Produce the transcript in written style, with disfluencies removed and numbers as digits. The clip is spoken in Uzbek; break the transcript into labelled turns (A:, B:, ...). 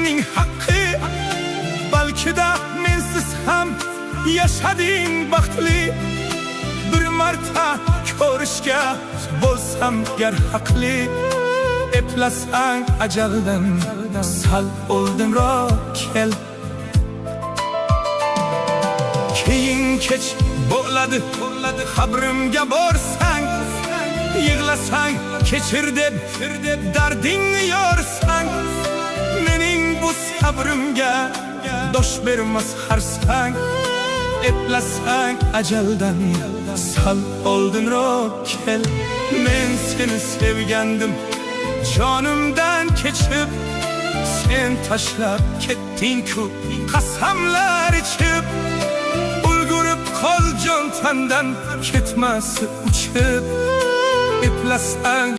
A: sening haqqi. Balki da mensiz ham yashading baxtli. Bir marta ko'rishga bo'lsam gar haqli. Eplasang ajaldan sal oldinroq kel. Keyin kech bo'ladi qabrimga borsang, yig'lasang kechir deb dardingni yorsang, mening bu sabrimga dosh bermas harsang. Eplasang ajaldan sal oldinroq kel. Men seni sevgandim jonimdan kechib, sen tashlab ketding-ku qasamlar ichib. Ulgurib qol jon tandan ketmas uchib. Eplasang